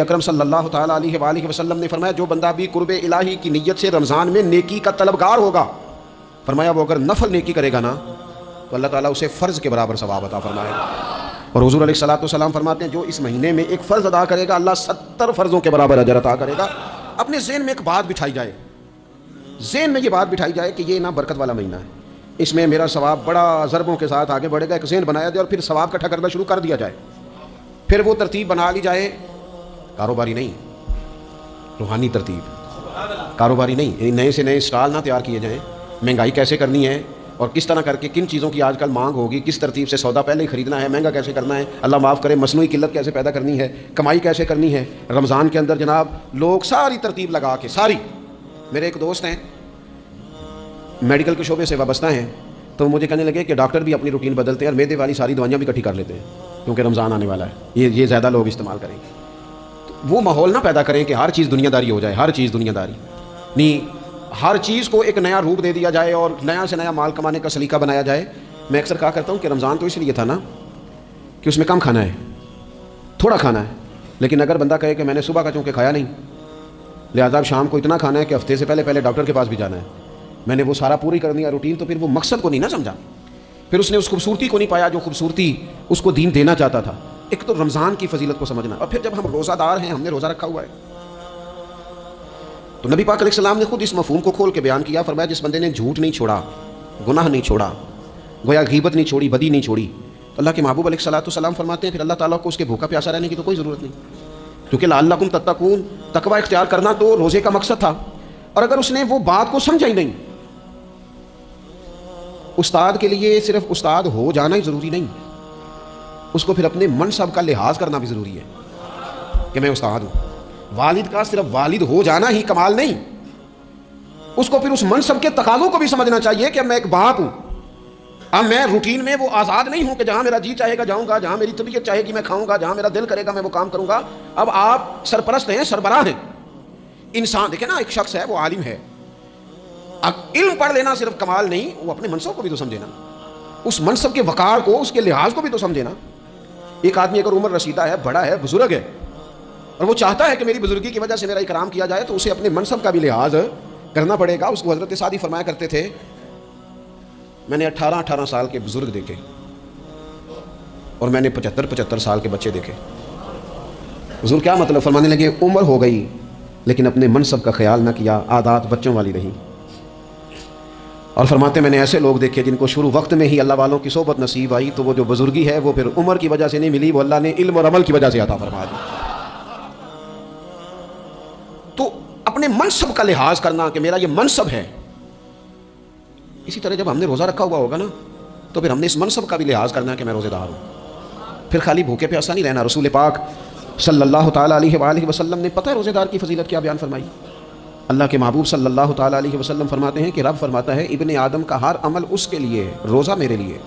اکرم صلی اللہ تعالیٰ علیہ وآلہ وسلم نے فرمایا جو بندہ بھی قرب الہی کی نیت سے رمضان میں نیکی کا طلبگار ہوگا، فرمایا وہ اگر نفل نیکی کرے گا نا تو اللہ تعالیٰ اسے فرض کے برابر ثواب عطا فرمائے گا۔ اور حضور علیہ الصلوۃ والسلام فرماتے ہیں جو اس مہینے میں ایک فرض ادا کرے گا اللہ 70 فرضوں کے برابر اجر عطا کرے گا۔ اپنے ذہن میں ایک بات بٹھائی جائے، ذہن میں یہ بات بٹھائی جائے کہ یہ نا برکت والا مہینہ ہے، اس میں میرا ثواب بڑا ضربوں کے ساتھ آگے بڑھے گا۔ ایک ذہن بنایا جائے اور پھر ثواب اکٹھا کرنا شروع کر دیا جائے، پھر وہ ترتیب بنا لی جائے، کاروباری نہیں، روحانی ترتیب، کاروباری نہیں، نئے سے نئے اسٹال نہ تیار کیے جائیں، مہنگائی کیسے کرنی ہے اور کس طرح کر کے کن چیزوں کی آج کل مانگ ہوگی، کس ترتیب سے سودا پہلے ہی خریدنا ہے، مہنگا کیسے کرنا ہے، اللہ معاف کرے مصنوعی قلت کیسے پیدا کرنی ہے، کمائی کیسے کرنی ہے۔ رمضان کے اندر جناب لوگ ساری ترتیب لگا کے، ساری، میرے ایک دوست ہیں میڈیکل کے شعبے سے وابستہ ہیں، تو مجھے کہنے لگے کہ ڈاکٹر بھی اپنی روٹین بدلتے ہیں اور معدے والی ساری دوائیاں بھی اکٹھی کر لیتے ہیں کیونکہ رمضان آنے والا ہے، یہ زیادہ لوگ استعمال کریں گے۔ وہ ماحول نہ پیدا کریں کہ ہر چیز دنیا داری ہو جائے، ہر چیز دنیا داری نہیں، ہر چیز کو ایک نیا روپ دے دیا جائے اور نیا سے نیا مال کمانے کا سلیقہ بنایا جائے۔ میں اکثر کہا کرتا ہوں کہ رمضان تو اس لیے تھا نا کہ اس میں کم کھانا ہے، تھوڑا کھانا ہے، لیکن اگر بندہ کہے کہ میں نے صبح کا چونکہ کھایا نہیں لہٰذا شام کو اتنا کھانا ہے کہ ہفتے سے پہلے ڈاکٹر کے پاس بھی جانا ہے، میں نے وہ سارا پوری کر دیا روٹین، تو پھر وہ مقصد کو نہیں نہ سمجھا، پھر اس نے اس خوبصورتی کو نہیں پایا جو خوبصورتی اس کو دین دینا چاہتا تھا۔ ایک تو رمضان کی فضیلت کو سمجھنا، اور پھر جب ہم روزہ دار ہیں، ہم نے روزہ رکھا ہوا ہے، تو نبی پاک علیہ السلام نے خود اس مفہوم کو کھول کے بیان کیا، فرمایا جس بندے نے جھوٹ نہیں چھوڑا، گناہ نہیں چھوڑا، گویا غیبت نہیں چھوڑی، بدی نہیں چھوڑی، تو اللہ کے محبوب علیہ الصلوۃ والسلام فرماتے ہیں پھر اللہ تعالیٰ کو اس کے بھوکا پیاسا رہنے کی تو کوئی ضرورت نہیں، کیونکہ لعلکم تتقون، تقوی اختیار کرنا تو روزے کا مقصد تھا۔ اور اگر اس نے وہ بات کو سمجھا ہی نہیں، استاد کے لیے صرف استاد ہو جانا ہی ضروری نہیں، اس کو پھر اپنے منصب کا لحاظ کرنا بھی ضروری ہے کہ میں استاد ہوں۔ والد کا صرف والد ہو جانا ہی کمال نہیں، اس کو پھر اس منصب کے تقاضوں کو بھی سمجھنا چاہیے کہ میں ایک باپ ہوں، اب میں روٹین میں وہ آزاد نہیں ہوں کہ جہاں میرا جی چاہے گا جاؤں گا، جہاں میری طبیعت چاہے گی میں کھاؤں گا، جہاں میرا دل کرے گا میں وہ کام کروں گا۔ اب آپ سرپرست ہیں، سربراہ ہیں، انسان دیکھیں نا، ایک شخص ہے وہ عالم ہے، اب علم پڑھ لینا صرف کمال نہیں، وہ اپنے منصب کو بھی تو سمجھے نا، اس منصب کے وقار کو، اس کے لحاظ کو بھی تو سمجھے نا۔ ایک آدمی اگر عمر رسیدہ ہے، بڑا ہے، بزرگ ہے، اور وہ چاہتا ہے کہ میری بزرگی کی وجہ سے میرا اکرام کیا جائے، تو اسے اپنے منصب کا بھی لحاظ کرنا پڑے گا۔ اس کو حضرت سعدی فرمایا کرتے تھے میں نے 18 سال کے بزرگ دیکھے اور میں نے 75 سال کے بچے دیکھے۔ حضور کیا مطلب؟ فرمانے لگے عمر ہو گئی لیکن اپنے منصب کا خیال نہ کیا، عادات بچوں والی رہی۔ اور فرماتے میں نے ایسے لوگ دیکھے جن کو شروع وقت میں ہی اللہ والوں کی صحبت نصیب آئی، تو وہ جو بزرگی ہے وہ پھر عمر کی وجہ سے نہیں ملی، وہ اللہ نے علم اور عمل کی وجہ سے عطا فرما دی۔ تو اپنے منصب کا لحاظ کرنا کہ میرا یہ منصب ہے، اسی طرح جب ہم نے روزہ رکھا ہوا ہوگا نا تو پھر ہم نے اس منصب کا بھی لحاظ کرنا کہ میں روزے دار ہوں، پھر خالی بھوکے پیاسا نہیں رہنا۔ رسول پاک صلی اللہ تعالیٰ علیہ وآلہ وسلم نے پتہ ہے روزے دار کی فضیلت کیا بیان فرمائی؟ اللہ کے محبوب صلی اللہ تعالیٰ علیہ وسلم فرماتے ہیں کہ رب فرماتا ہے ابن آدم کا ہر عمل اس کے لیے، روزہ میرے لیے،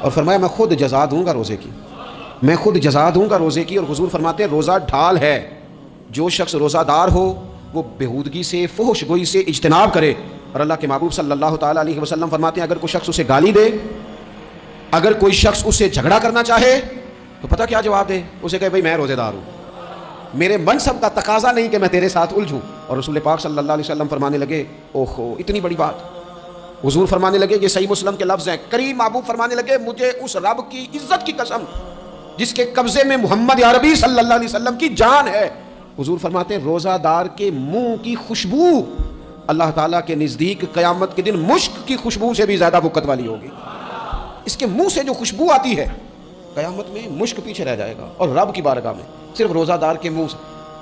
اور فرمایا میں خود جزا دوں گا روزے کی، میں خود جزا دوں گا روزے کی۔ اور حضور فرماتے ہیں روزہ ڈھال ہے، جو شخص روزہ دار ہو وہ بےہودگی سے، فحش گوئی سے اجتناب کرے۔ اور اللہ کے محبوب صلی اللہ تعالیٰ علیہ وسلم فرماتے ہیں اگر کوئی شخص اسے گالی دے، اگر کوئی شخص اسے جھگڑا کرنا چاہے تو پتہ کیا جواب دے؟ اسے کہے بھائی میں روزے دار ہوں، میرے منصب کا تقاضا نہیں کہ میں تیرے ساتھ الجھوں۔ اور رسول پاک صلی اللہ علیہ وسلم فرمانے لگے اوہو اتنی بڑی بات، حضور فرمانے لگے یہ صحیح مسلم کے لفظ ہیں، کریم محبوب فرمانے لگے مجھے اس رب کی عزت کی قسم جس کے قبضے میں محمد عربی صلی اللہ علیہ وسلم کی جان ہے، حضور فرماتے ہیں روزہ دار کے منہ کی خوشبو اللہ تعالیٰ کے نزدیک قیامت کے دن مشک کی خوشبو سے بھی زیادہ بکت والی ہوگی۔ اس کے منہ سے جو خوشبو آتی ہے قیامت میں مشک پیچھے رہ جائے گا، اور رب کی بارگاہ میں صرف روزہ دار کے منہ سے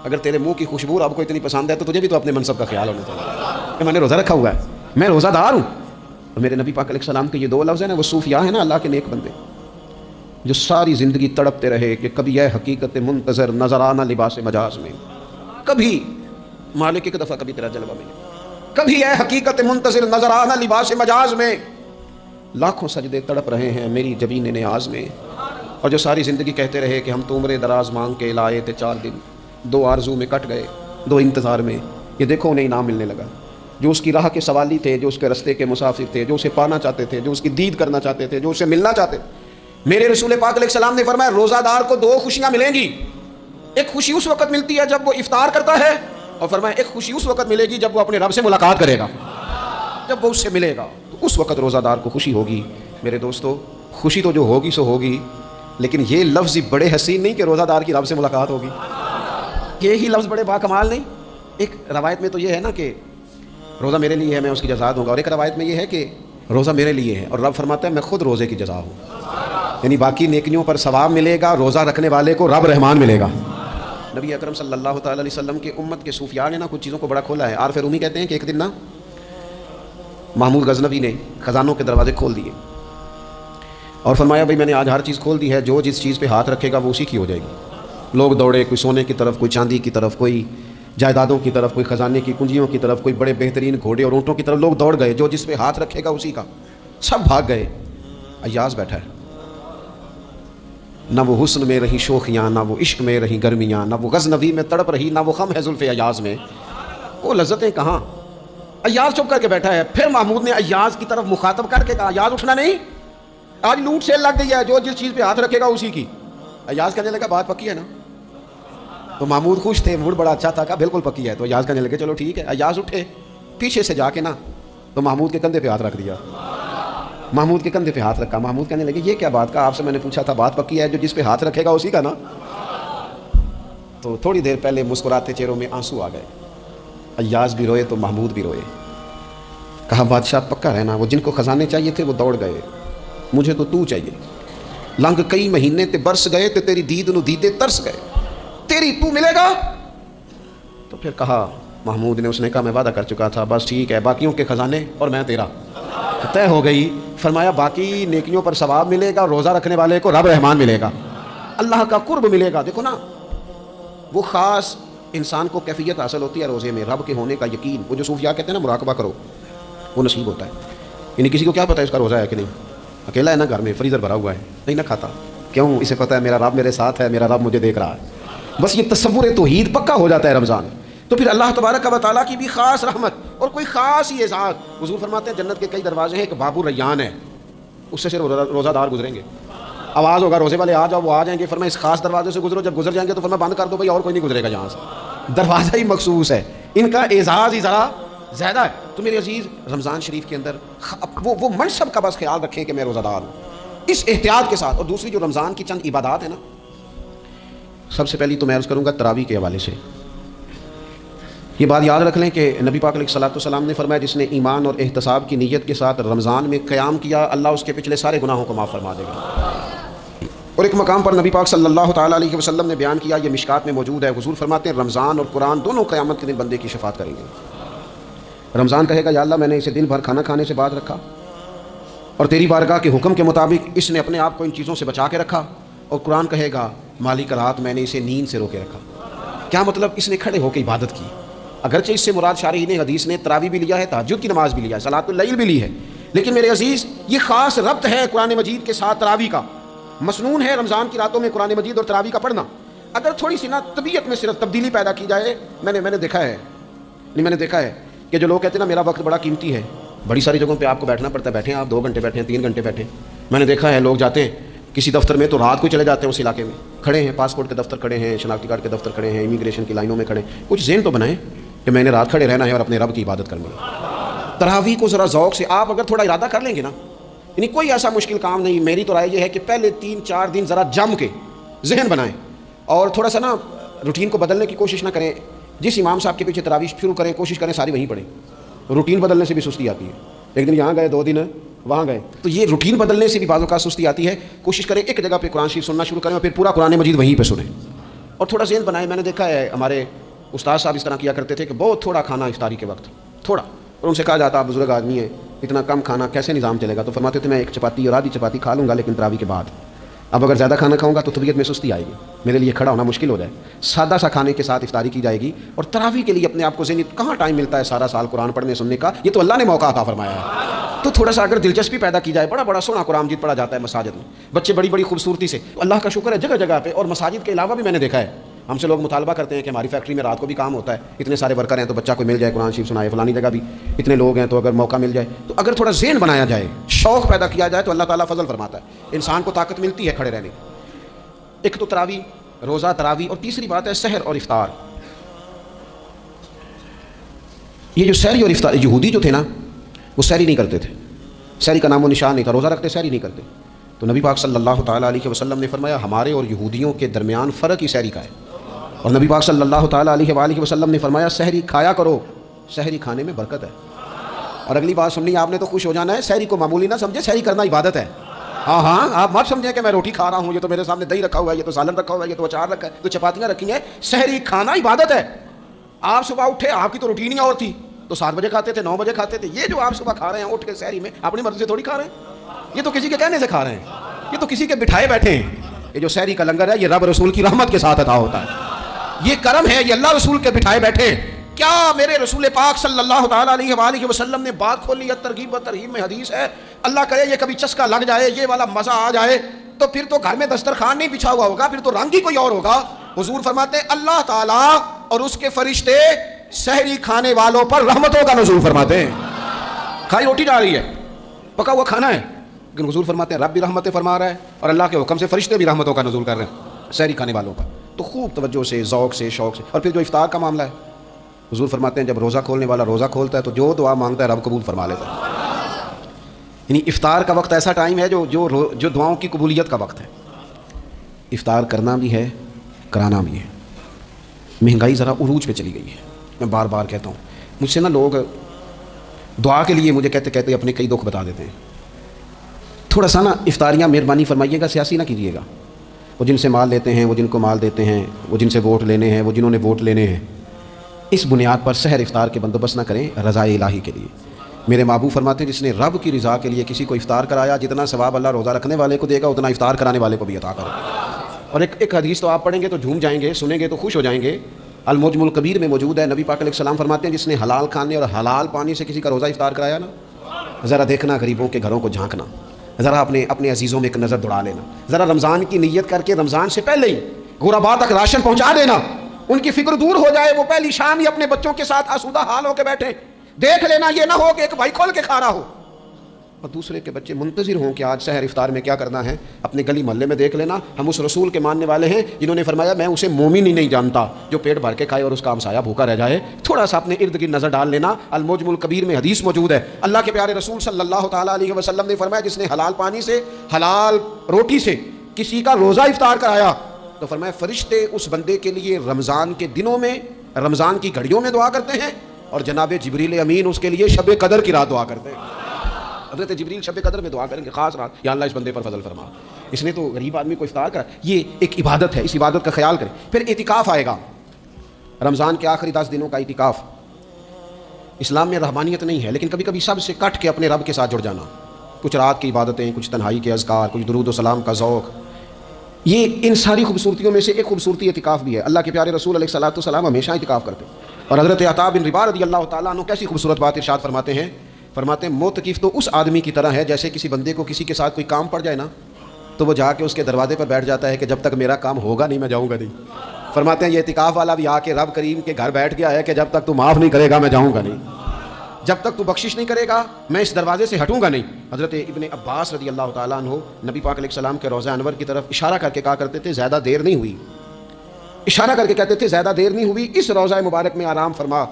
اگر تیرے منہ کی خوشبو رب کو اتنی پسند ہے تو تجھے بھی تو اپنے منصب کا خیال ہونا چاہیے کہ میں نے روزہ رکھا ہوا ہے، میں روزہ دار ہوں۔ اور میرے نبی پاک علیہ السلام کے یہ 2 لفظ ہیں نا، وہ صوفیاء ہیں نا، اللہ کے نیک بندے جو ساری زندگی تڑپتے رہے کہ کبھی یہ حقیقت منتظر نظر آنا لباس مجاز میں، کبھی مالک ایک دفعہ کبھی تیرا جلوہ میں، کبھی یہ حقیقت منتظر نظر آنا لباس مجاز میں، لاکھوں سجدے تڑپ رہے ہیں میری جبین نیاز میں۔ اور جو ساری زندگی کہتے رہے کہ ہم تو عمر دراز مانگ کے لائے تھے 4 دن، 2 آرزو میں کٹ گئے، 2 انتظار میں، یہ دیکھو انہیں انعام ملنے لگا۔ جو اس کی راہ کے سوالی تھے، جو اس کے رستے کے مسافر تھے، جو اسے پانا چاہتے تھے، جو اس کی دید کرنا چاہتے تھے، جو اسے ملنا چاہتے تھے، میرے رسول پاک علیہ السلام نے فرمایا روزہ دار کو 2 خوشیاں ملیں گی، ایک خوشی اس وقت ملتی ہے جب وہ افطار کرتا ہے، اور فرمایا ایک خوشی اس وقت ملے گی جب وہ اپنے رب سے ملاقات کرے گا، جب وہ اس سے ملے گا تو اس وقت روزہ دار کو خوشی ہوگی۔ میرے دوستو، خوشی تو جو ہوگی سو ہوگی، لیکن یہ لفظ بڑے حسین نہیں کہ روزہ دار کی رب سے ملاقات ہوگی، یہی لفظ بڑے باکمال نہیں۔ ایک روایت میں تو یہ ہے نا کہ روزہ میرے لیے ہے، میں اس کی جزا دوں گا، اور ایک روایت میں یہ ہے کہ روزہ میرے لیے ہے اور رب فرماتا ہے میں خود روزے کی جزا ہوں، یعنی باقی نیکیوں پر ثواب ملے گا، روزہ رکھنے والے کو رب رحمان ملے گا۔ نبی اکرم صلی اللہ تعالی علیہ وسلم کے امت کے صوفیاء نے نا کچھ چیزوں کو بڑا کھولا ہے۔ عارف رومی کہتے ہیں کہ ایک دن نا محمود غزنوی نے خزانوں کے دروازے کھول دیے اور فرمایا بھائی میں نے آج ہر چیز کھول دی ہے، جو جس چیز پہ ہاتھ رکھے گا وہ اسی کی ہو جائے گی۔ لوگ دوڑے، کوئی سونے کی طرف، کوئی چاندی کی طرف، کوئی جائیدادوں کی طرف، کوئی خزانے کی کنجیوں کی طرف، کوئی بڑے بہترین گھوڑے اور اونٹوں کی طرف لوگ دوڑ گئے، جو جس پہ ہاتھ رکھے گا اسی کا۔ سب بھاگ گئے، ایاز بیٹھا ہے، نہ وہ حسن میں رہی شوخیاں، نہ وہ عشق میں رہی گرمیاں، نہ وہ غزنوی میں تڑپ رہی، نہ وہ خم ہے زلف ایاز میں، وہ لذتیں کہاں۔ ایاز چپ کر کے بیٹھا ہے۔ پھر محمود نے ایاز کی طرف مخاطب کر کے کہا ایاز اٹھنا نہیں، آج لوٹ سیل لگ گئی ہے، جو جس چیز پہ ہاتھ رکھے گا اسی کی۔ ایاز کہنے لگا بات پکی ہے نا؟ تو محمود خوش تھے، موڈ بڑا اچھا تھا، کہا بالکل پکی ہے۔ تو ایاز کہنے لگے چلو ٹھیک ہے۔ ایاز اٹھے، پیچھے سے جا کے نا تو محمود کے کندھے پہ ہاتھ رکھ دیا، محمود کے کندھے پہ ہاتھ رکھا۔ محمود کہنے لگے یہ کیا بات کا، آپ سے میں نے پوچھا تھا بات پکی ہے، جو جس پہ ہاتھ رکھے گا اسی کا نا۔ تو تھوڑی دیر پہلے مسکراتے چہروں میں آنسو آ گئے، ایاز بھی روئے تو محمود بھی روئے۔ کہا بادشاہ پکا رہنا، وہ جن کو خزانے چاہیے تھے وہ دوڑ گئے، مجھے تو چاہیے۔ لنگ کئی مہینے تے برس گئے تے تیری دید نو دیدے ترس گئے، تیری تو ملے گا۔ تو پھر کہا محمود نے، اس نے کہا میں وعدہ کر چکا تھا، بس ٹھیک ہے، باقیوں کے خزانے اور میں تیرا، طے ہو گئی۔ فرمایا باقی نیکیوں پر ثواب ملے گا، روزہ رکھنے والے کو رب رحمان ملے گا، اللہ کا قرب ملے گا۔ دیکھو نا، وہ خاص انسان کو کیفیت حاصل ہوتی ہے روزے میں، رب کے ہونے کا یقین۔ وہ جو صوفیاء کہتے ہیں نا مراقبہ کرو، وہ نصیب ہوتا ہے۔ یعنی کسی کو کیا پتہ ہے اس کا روزہ ہے کہ نہیں، اکیلا ہے نا گھر میں، فریزر بھرا ہوا ہے، نہیں نہ کھاتا، کیوں؟ اسے پتہ ہے میرا رب میرے ساتھ ہے، میرا رب مجھے دیکھ رہا ہے۔ بس یہ تصور توحید پکا ہو جاتا ہے رمضان۔ تو پھر اللہ تبارک و تعالیٰ کی بھی خاص رحمت اور کوئی خاص ہی اعزاز۔ حضور فرماتے ہیں جنت کے کئی دروازے ہیں، ایک باب الریان ہے، اس سے صرف روزہ دار گزریں گے۔ آواز ہوگا روزے والے آ جاؤ، وہ آ جائیں گے، فرمایا اس خاص دروازے سے گزرو، جب گزر جائیں گے تو فرمایا بند کر دو بھائی، اور کوئی نہیں گزرے گا یہاں سے، دروازہ ہی مخصوص ہے، ان کا اعزاز ہی ذرا زیادہ ہے۔ تو میرے عزیز، رمضان شریف کے اندر وہ منصب کا بس خیال رکھیں کہ میں روزہ دار ہوں، اس احتیاط کے ساتھ۔ اور دوسری جو رمضان کی چند عبادات ہیں نا، سب سے پہلی تو میں عرض کروں گا تراویح کے حوالے سے۔ یہ بات یاد رکھ لیں کہ نبی پاک علیہ الصلوۃ والسلام نے فرمایا جس نے ایمان اور احتساب کی نیت کے ساتھ رمضان میں قیام کیا، اللہ اس کے پچھلے سارے گناہوں کو معاف فرما دے گا۔ اور ایک مقام پر نبی پاک صلی اللہ تعالیٰ علیہ وسلم نے بیان کیا، یہ مشکات میں موجود ہے، حضور فرماتے ہیں رمضان اور قرآن دونوں قیامت کے دن بندے کی شفاعت کریں گے۔ رمضان کہے گا یا اللہ میں نے اسے دن بھر کھانا کھانے سے باز رکھا، اور تیری بارگاہ کے حکم کے مطابق اس نے اپنے آپ کو ان چیزوں سے بچا کے رکھا۔ اور قرآن کہے گا مالک رات میں نے اسے نیند سے روکے رکھا۔ کیا مطلب؟ اس نے کھڑے ہو کے عبادت کی، اگرچہ اس سے مراد شارحین حدیث نے تراویح بھی لیا ہے، تہجد کی نماز بھی لیا ہے، صلاۃ اللیل بھی لی ہے، لیکن میرے عزیز یہ خاص ربط ہے قرآن مجید کے ساتھ تراویح کا۔ مسنون ہے رمضان کی راتوں میں قرآن مجید اور تراویح کا پڑھنا۔ اگر تھوڑی سی نا طبیعت میں صرف تبدیلی پیدا کی جائے، میں نے دیکھا ہے کہ جو لوگ کہتے ہیں نا میرا وقت بڑا قیمتی ہے، بڑی ساری جگہوں پہ آپ کو بیٹھنا پڑتا ہے، بیٹھیں آپ 2 گھنٹے بیٹھیں، 3 گھنٹے بیٹھیں۔ میں نے دیکھا ہے لوگ جاتے ہیں کسی دفتر میں تو رات کو چلے جاتے ہیں، اس علاقے میں کھڑے ہیں، پاسپورٹ کے دفتر کھڑے ہیں، شناختی کارڈ کے دفتر کھڑے ہیں، امیگریشن کی لائنوں میں کھڑے ہیں۔ کچھ ذہن تو بنائیں کہ میں نے رات کھڑے رہنا ہے اور اپنے رب کی عبادت کرنی ہے۔ تراویح کو ذرا ذوق سے آپ اگر تھوڑا ارادہ کر لیں گے نا، یعنی کوئی ایسا مشکل کام نہیں۔ میری تو رائے یہ ہے کہ پہلے 3-4 دن ذرا جم کے ذہن بنائیں اور تھوڑا سا نا روٹین کو بدلنے کی کوشش نہ کریں۔ جس امام صاحب کے پیچھے تراویح شروع کریں، کوشش کریں ساری وہیں پڑھیں۔ روٹین بدلنے سے بھی سستی آتی ہے، ایک دن یہاں گئے 2 دن وہاں گئے، تو یہ روٹین بدلنے سے بھی بعض اوقات سستی آتی ہے۔ کوشش کریں ایک جگہ پہ قرآن شریف سننا شروع کریں اور پھر پورا قرآن مجید وہیں پہ سنیں اور تھوڑا ذہن بنائیں۔ میں نے دیکھا ہے ہمارے استاد صاحب اس طرح کیا کرتے تھے کہ بہت تھوڑا کھانا افطاری کے وقت، تھوڑا، اور ان سے کہا جاتا آپ بزرگ آدمی ہیں، اتنا کم کھانا کیسے نظام چلے گا؟ تو فرماتے تھے میں 1 چپاتی اور آدھی چپاتی کھا لوں گا لیکن تراویح کے بعد، اب اگر زیادہ کھانا کھاؤں گا تو طبیعت میں سستی آئے گی، میرے لیے کھڑا ہونا مشکل ہو جائے۔ سادہ سا کھانے کے ساتھ افطاری کی جائے گی اور تراویح کے لیے اپنے آپ کو ذہنی کہاں ٹائم ملتا ہے سارا سال قرآن پڑھنے سننے کا، یہ تو اللہ نے موقع عطا فرمایا ہے۔ تو تھوڑا سا اگر دلچسپی پیدا کی جائے، بڑا سونا قرآن مجید پڑھا جاتا ہے مساجد میں، بچے بڑی خوبصورتی سے، اللہ کا شکر ہے جگہ جگہ پہ، اور مساجد کے علاوہ بھی میں نے دیکھا ہے ہم سے لوگ مطالبہ کرتے ہیں کہ ہماری فیکٹری میں رات کو بھی کام ہوتا ہے، اتنے سارے ورکر ہیں تو بچہ کوئی مل جائے قرآن شریف سنائے، فلانی جگہ بھی اتنے لوگ ہیں تو اگر موقع مل جائے، تو اگر تھوڑا ذہن بنایا جائے، شوق پیدا کیا جائے تو اللہ تعالیٰ فضل فرماتا ہے، انسان کو طاقت ملتی ہے کھڑے رہنے۔ ایک تو تراویح روزہ تراویح، اور تیسری بات ہے سحر اور افطار۔ یہ جو سحری اور افطار، یہودی جو تھے نا وہ سحری نہیں کرتے تھے، سحری کا نام و نشان نہیں تھا، روزہ رکھتے سحری نہیں کرتے۔ تو نبی پاک صلی اللہ تعالیٰ علیہ وسلم نے فرمایا ہمارے اور یہودیوں کے درمیان فرق ہی سحری کا ہے، اور نبی پاک صلی اللہ تعالیٰ علیہ وآلہ وسلم نے فرمایا سحری کھایا کرو، سحری کھانے میں برکت ہے۔ اور اگلی بات سننی آپ نے تو خوش ہو جانا ہے، سحری کو معمولی نہ سمجھے، سحری کرنا عبادت ہے۔ ہاں آپ مت سمجھیں کہ میں روٹی کھا رہا ہوں، یہ تو میرے سامنے دہی رکھا ہوا ہے، یہ تو سالن رکھا ہوا ہے، یہ تو اچار رکھا ہے، تو چپاتیاں رکھی ہیں۔ سحری کھانا عبادت ہے۔ آپ صبح اٹھے، آپ کی تو روٹین ہی اور تھی، تو 7 بجے کھاتے تھے، 9 بجے کھاتے تھے۔ یہ جو آپ صبح کھا رہے ہیں اٹھ کے سحری میں، اپنی مرضی سے تھوڑی کھا رہے ہیں، یہ تو کسی کے کہنے سے کھا رہے ہیں، یہ تو کسی کے بٹھائے بیٹھے ہیں۔ یہ جو سحری کا لنگر ہے یہ رب رسول کی رحمت کے ساتھ عطا ہوتا ہے، یہ کرم ہے، یہ اللہ رسول کے بٹھائے بیٹھے ہیں۔ کیا میرے رسول پاک صلی اللہ تعالیٰ علیہ وآلہ وسلم نے بات کھولی ہے، ترغیب و ترہیب میں حدیث ہے، اللہ کرے یہ کبھی چسکا لگ جائے، یہ والا مزہ آ جائے، تو پھر تو گھر میں دسترخوان نہیں بچھا ہوا ہوگا، پھر تو رنگ ہی کوئی اور ہوگا۔ حضور فرماتے ہیں اللہ تعالیٰ اور اس کے فرشتے سحری کھانے والوں پر رحمتوں کا نزول فرماتے ہیں۔ کھائی روٹی جا رہی ہے، پکا ہوا کھانا ہے، لیکن حضور فرماتے ہیں رب بھی رحمتیں فرما رہا ہے اور اللہ کے حکم سے فرشتے بھی رحمتوں کا نزول کر رہے ہیں سحری کھانے والوں پر۔ تو خوب توجہ سے، ذوق سے، شوق سے۔ اور پھر جو افطار کا معاملہ ہے، حضور فرماتے ہیں جب روزہ کھولنے والا روزہ کھولتا ہے تو جو دعا مانگتا ہے رب قبول فرما لیتا ہے۔ یعنی افطار کا وقت ایسا ٹائم ہے جو دعاؤں کی قبولیت کا وقت ہے۔ افطار کرنا بھی ہے، کرانا بھی ہے۔ مہنگائی ذرا عروج پہ چلی گئی ہے، میں بار بار کہتا ہوں، مجھ سے نا لوگ دعا کے لیے مجھے کہتے کہتے اپنے کئی دکھ بتا دیتے ہیں۔ تھوڑا سا نا افطاریاں مہربانی فرمائیے گا سیاسی نہ کیجیے گا۔ وہ جن سے مال لیتے ہیں، وہ جن کو مال دیتے ہیں، وہ جن سے ووٹ لینے ہیں، وہ جنہوں نے ووٹ لینے ہیں، اس بنیاد پر سحر افطار کے بندوبست نہ کریں رضا الہی کے لیے۔ میرے محبوب فرماتے ہیں جس نے رب کی رضا کے لیے کسی کو افطار کرایا، جتنا ثواب اللہ روزہ رکھنے والے کو دے گا اتنا افطار کرانے والے کو بھی عطا کرے گا۔ اور ایک حدیث تو آپ پڑھیں گے تو جھوم جائیں گے، سنیں گے تو خوش ہو جائیں گے، المعجم الکبیر میں موجود ہے۔ نبی پاک علیہ السلام فرماتے ہیں جس نے حلال کھانے اور حلال پانی سے کسی کا روزہ افطار کرایا نا، ذرا دیکھنا غریبوں کے گھروں کو جھانکنا، ذرا اپنے عزیزوں میں ایک نظر دوڑا لینا، ذرا رمضان کی نیت کر کے رمضان سے پہلے ہی غرباء تک راشن پہنچا دینا، ان کی فکر دور ہو جائے، وہ پہلی شام ہی اپنے بچوں کے ساتھ آسودہ حال ہو کے بیٹھے۔ دیکھ لینا یہ نہ ہو کہ ایک بھائی کھول کے کھا رہا ہو اور دوسرے کے بچے منتظر ہوں کہ آج سحر افطار میں کیا کرنا ہے۔ اپنے گلی محلے میں دیکھ لینا، ہم اس رسول کے ماننے والے ہیں جنہوں نے فرمایا میں اسے مومن ہی نہیں جانتا جو پیٹ بھر کے کھائے اور اس کا ہمسایہ بھوکا رہ جائے۔ تھوڑا سا اپنے ارد گرد نظر ڈال لینا۔ المعجم الکبیر میں حدیث موجود ہے، اللہ کے پیارے رسول صلی اللہ تعالیٰ علیہ وسلم نے فرمایا جس نے حلال پانی سے، حلال روٹی سے کسی کا روزہ افطار کرایا تو فرمایا فرشتے اس بندے کے لیے رمضان کے دنوں میں، رمضان کی گھڑیوں میں دعا کرتے ہیں، اور جناب جبریل امین اس کے لیے شب قدر کی رات دعا کرتے ہیں۔ حضرت جبریل شب قدر میں دعا کریں گے خاص رات، یا اللہ اس بندے پر فضل فرما، اس نے تو غریب آدمی کو افطار کرا۔ یہ ایک عبادت ہے، اس عبادت کا خیال کریں۔ پھر اعتکاف آئے گا، رمضان کے آخری 10 دنوں کا اعتکاف۔ اسلام میں رحمانیت نہیں ہے، لیکن کبھی کبھی سب سے کٹ کے اپنے رب کے ساتھ جڑ جانا، کچھ رات کی عبادتیں، کچھ تنہائی کے اذکار، کچھ درود و سلام کا ذوق، یہ ان ساری خوبصورتیوں میں سے ایک خوبصورتی اعتکاف بھی ہے۔ اللہ کے پیارے رسول علیہ الصلوۃ والسلام ہمیشہ اعتکاف کرتے ہیں۔ اور حضرت عطا بن رباح رضی اللہ تعالیٰ عنہ کیسی خوبصورت بات ارشاد فرماتے ہیں، فرماتے ہیں معتکف تو اس آدمی کی طرح ہے جیسے کسی بندے کو کسی کے ساتھ کوئی کام پڑ جائے نا تو وہ جا کے اس کے دروازے پر بیٹھ جاتا ہے کہ جب تک میرا کام ہوگا نہیں میں جاؤں گا نہیں۔ فرماتے ہیں یہ اعتکاف والا بھی آ کے رب کریم کے گھر بیٹھ گیا ہے کہ جب تک تو معاف نہیں کرے گا میں جاؤں گا نہیں، جب تک تو بخشش نہیں کرے گا میں اس دروازے سے ہٹوں گا نہیں۔ حضرت ابن عباس رضی اللہ تعالیٰ عنہ نبی پاک علیہ السلام کے روضہ انور کی طرف اشارہ کر کے کہا کرتے تھے زیادہ دیر نہیں ہوئی، اشارہ کر کے کہتے تھے زیادہ دیر نہیں ہوئی، اس روضہ مبارک میں آرام فرما۔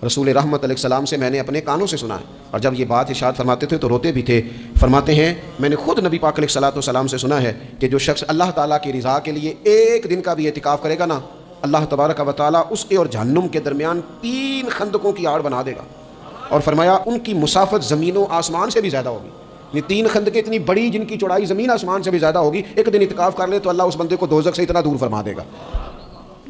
رسول رحمت علیہ السلام سے میں نے اپنے کانوں سے سنا ہے، اور جب یہ بات ارشاد فرماتے تھے تو روتے بھی تھے۔ فرماتے ہیں میں نے خود نبی پاک علیہ السلام سے سنا ہے کہ جو شخص اللہ تعالیٰ کی رضا کے لیے ایک دن کا بھی اعتکاف کرے گا نا، اللہ تبارک و تعالیٰ اس کے اور جہنم کے درمیان 3 خندقوں کی آڑ بنا دے گا، اور فرمایا ان کی مسافت زمین و آسمان سے بھی زیادہ ہوگی۔ یہ 3 خندقیں اتنی بڑی جن کی چوڑائی زمین آسمان سے بھی زیادہ ہوگی، ایک دن اعتکاف کر لے تو اللہ اس بندے کو دوزخ سے اتنا دور فرما دے گا۔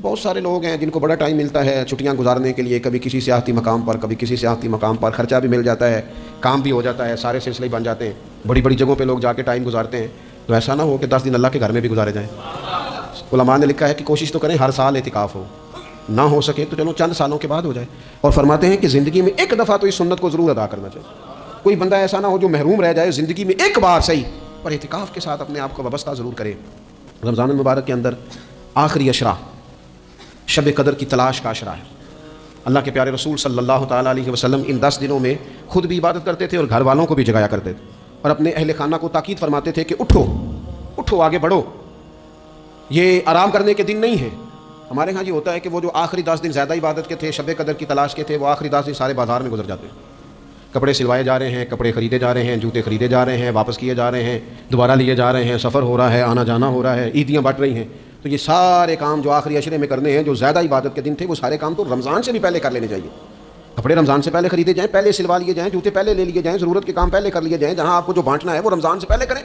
بہت سارے لوگ ہیں جن کو بڑا ٹائم ملتا ہے چھٹیاں گزارنے کے لیے، کبھی کسی سیاحتی مقام پر، کبھی کسی سیاحتی مقام پر، خرچہ بھی مل جاتا ہے، کام بھی ہو جاتا ہے، سارے سلسلے بن جاتے ہیں، بڑی بڑی جگہوں پہ لوگ جا کے ٹائم گزارتے ہیں۔ تو ایسا نہ ہو کہ 10 دن اللہ کے گھر میں بھی گزارے جائیں۔ علماء نے لکھا ہے کہ کوشش تو کریں ہر سال اعتکاف ہو، نہ ہو سکے تو چلو چند سالوں کے بعد ہو جائے، اور فرماتے ہیں کہ زندگی میں ایک دفعہ تو اس سنت کو ضرور ادا کرنا چاہیے۔ کوئی بندہ ایسا نہ ہو جو محروم رہ جائے، زندگی میں ایک بار صحیح پر اعتکاف کے ساتھ اپنے آپ کو وابستہ ضرور کرے۔ رمضان المبارک کے اندر آخری اشرا شب قدر کی تلاش کا اشرا ہے۔ اللہ کے پیارے رسول صلی اللہ تعالیٰ علیہ وسلم ان 10 دنوں میں خود بھی عبادت کرتے تھے اور گھر والوں کو بھی جگایا کرتے تھے، اور اپنے اہل خانہ کو تاکید فرماتے تھے کہ اٹھو اٹھو، آگے بڑھو، یہ آرام کرنے کے دن نہیں ہیں. ہمارے ہاں یہ ہوتا ہے کہ وہ جو آخری 10 دن زیادہ عبادت کے تھے, شب قدر کی تلاش کے تھے, وہ آخری 10 دن سارے بازار میں گزر جاتے ہیں. کپڑے سلوائے جا رہے ہیں, کپڑے خریدے جا رہے ہیں, جوتے خریدے جا رہے ہیں, واپس کیے جا رہے ہیں, دوبارہ لیے جا رہے ہیں, سفر ہو رہا ہے, آنا جانا ہو رہا ہے, عیدیاں بٹ رہی ہیں. تو یہ سارے کام جو آخری عشرے میں کرنے ہیں, جو زیادہ عبادت کے دن تھے, وہ سارے کام تو رمضان سے بھی پہلے کر لینے چاہیے. کپڑے رمضان سے پہلے خریدے جائیں, پہلے سلوا لیے جائیں, جوتے پہلے لے لیے جائیں, ضرورت کے کام پہلے کر لیے جائیں. جہاں آپ کو جو بانٹنا ہے وہ رمضان سے پہلے کریں.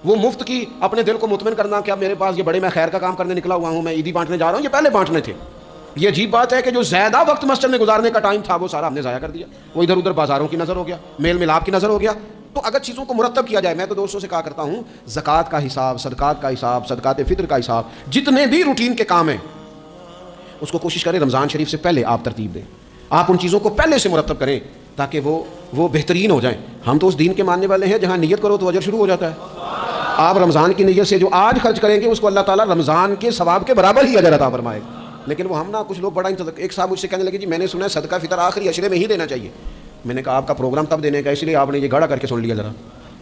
وہ مفت کی اپنے دل کو مطمئن کرنا کہ اب میرے پاس یہ بڑے میں خیر کا کام کرنے نکلا ہوا ہوں, میں عیدی بانٹنے جا رہا ہوں, یہ پہلے بانٹنے تھے. یہ عجیب بات ہے کہ جو زیادہ وقت مسجد میں گزارنے کا ٹائم تھا وہ سارا ہم نے ضائع کر دیا. وہ ادھر ادھر بازاروں کی نظر ہو گیا, میل ملاپ کی نظر ہو گیا. تو اگر چیزوں کو مرتب کیا جائے, میں تو دوستوں سے کہا کرتا ہوں, زکوٰۃ کا حساب, صدقات کا حساب, صدقات فطر کا حساب, جتنے بھی روٹین کے کام ہیں اس کو کوشش کریں رمضان شریف سے پہلے آپ ترتیب دیں. آپ ان چیزوں کو پہلے سے مرتب کریں تاکہ وہ بہترین ہو جائیں. ہم تو اس دین کے ماننے والے ہیں جہاں نیت کرو تو اجر شروع ہو جاتا ہے. آپ رمضان کی نیت سے جو آج خرچ کریں گے اس کو اللہ تعالیٰ رمضان کے ثواب کے برابر ہی اجر عطا فرمائے گا. لیکن وہ ہم نا کچھ لوگ بڑا ایک صاحب مجھ سے کہنے لگے جی میں نے سنا ہے صدقہ فطر آخری عشرے میں ہی دینا چاہیے. میں نے کہا آپ کا پروگرام تب دینے کا, اس لیے آپ نے یہ گاڑا کر کے سن لیا, ذرا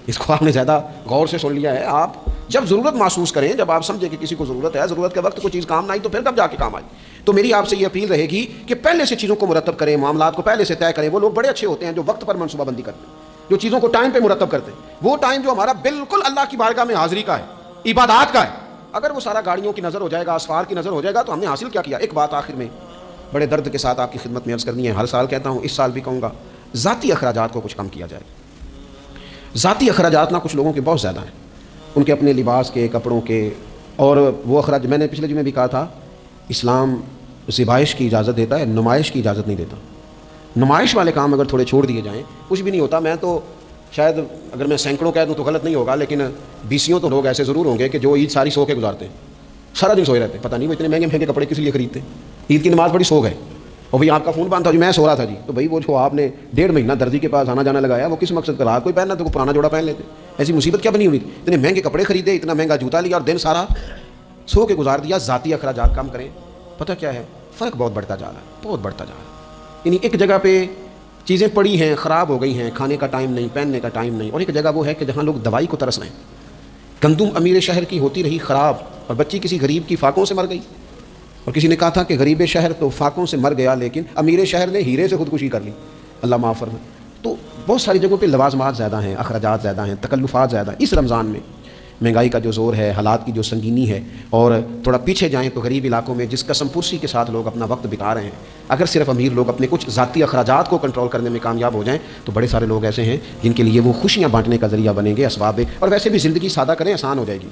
اس کو آپ نے زیادہ غور سے سن لیا ہے. آپ جب ضرورت محسوس کریں, جب آپ سمجھیں کہ کسی کو ضرورت ہے, ضرورت کے وقت کوئی چیز کام نہ آئی تو پھر کب جا کے کام آئی. تو میری آپ سے یہ اپیل رہے گی کہ پہلے سے چیزوں کو مرتب کریں, معاملات کو پہلے سے طے کریں. وہ لوگ بڑے اچھے ہوتے ہیں جو وقت پر منصوبہ بندی کرتے ہیں, جو چیزوں کو ٹائم پہ مرتب کرتے ہیں. وہ ٹائم جو ہمارا بالکل اللہ کی بارگاہ میں حاضری کا ہے, عبادات کا ہے, اگر وہ سارا گاڑیوں کی نظر ہو جائے گا, اسفار کی نظر ہو جائے گا, تو ہم نے حاصل کیا کیا. ایک بات آخر میں بڑے درد کے ساتھ آپ کی خدمت میں عرض کرنی ہے, ہر سال کہتا ہوں, اس سال بھی کہوں گا, ذاتی اخراجات کو کچھ کم کیا جائے. ذاتی اخراجات نہ کچھ لوگوں کے بہت زیادہ ہیں, ان کے اپنے لباس کے, کپڑوں کے, اور وہ اخراج میں نے پچھلے جمعے بھی کہا تھا, اسلام ذبائش کی اجازت دیتا ہے, نمائش کی اجازت نہیں دیتا. نمائش والے کام اگر تھوڑے چھوڑ دیے جائیں کچھ بھی نہیں ہوتا. میں تو شاید اگر میں سینکڑوں کہہ دوں تو غلط نہیں ہوگا, لیکن بیسیوں تو لوگ ایسے ضرور ہوں گے کہ جو عید ساری سو کے گزارتے ہیں, سارا دن سوئے رہتے ہیں. پتہ نہیں وہ اتنے مہنگے مہنگے کپڑے کس لیے خریدتے ہیں. عید کی نماز بڑی سو گئے, اور بھائی آپ کا فون بند تھا جی میں سو رہا تھا جی, تو بھائی وہ جو آپ نے 1.5 مہینہ درزی کے پاس آنا جانا لگایا وہ کس مقصد کا, رات کوئی پہننا تو پرانا جوڑا پہن لیتے. ایسی مصیبت کیا بنی ہوئی, اتنے مہنگے کپڑے خریدے, اتنا مہنگا جوتا لیا, اور دن سارا سو کے گزار دیا. ذاتی اخراجات کم کریں. پتہ کیا ہے, فرق بہت بڑھتا جا رہا ہے, بہت بڑھتا جا رہا ہے. یعنی ایک جگہ پہ چیزیں پڑی ہیں, خراب ہو گئی ہیں, کھانے کا ٹائم نہیں, پہننے کا ٹائم نہیں, اور ایک جگہ وہ ہے کہ جہاں لوگ دوائی کو ترس رہے ہیں. گندم امیر شہر کی ہوتی رہی خراب, اور بچی کسی غریب کی فاقوں سے مر گئی. اور کسی نے کہا تھا کہ غریب شہر تو فاقوں سے مر گیا, لیکن امیر شہر نے ہیرے سے خودکشی کر لی, اللہ معاف فرمائے. تو بہت ساری جگہوں پہ لوازمات زیادہ ہیں, اخراجات زیادہ ہیں, تکلفات زیادہ ہیں. اس رمضان میں مہنگائی کا جو زور ہے, حالات کی جو سنگینی ہے, اور تھوڑا پیچھے جائیں تو غریب علاقوں میں جس قسم پرسی کے ساتھ لوگ اپنا وقت بتا رہے ہیں, اگر صرف امیر لوگ اپنے کچھ ذاتی اخراجات کو کنٹرول کرنے میں کامیاب ہو جائیں تو بڑے سارے لوگ ایسے ہیں جن کے لیے وہ خوشیاں بانٹنے کا ذریعہ بنیں گے, اسباب. اور ویسے بھی زندگی سادہ کریں, آسان ہو جائے گی.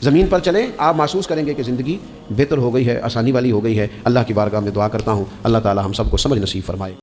زمین پر چلیں, آپ محسوس کریں گے کہ زندگی بہتر ہو گئی ہے, آسانی والی ہو گئی ہے. اللہ کی بارگاہ میں دعا کرتا ہوں اللہ تعالی ہم سب کو سمجھ نصیب فرمائے.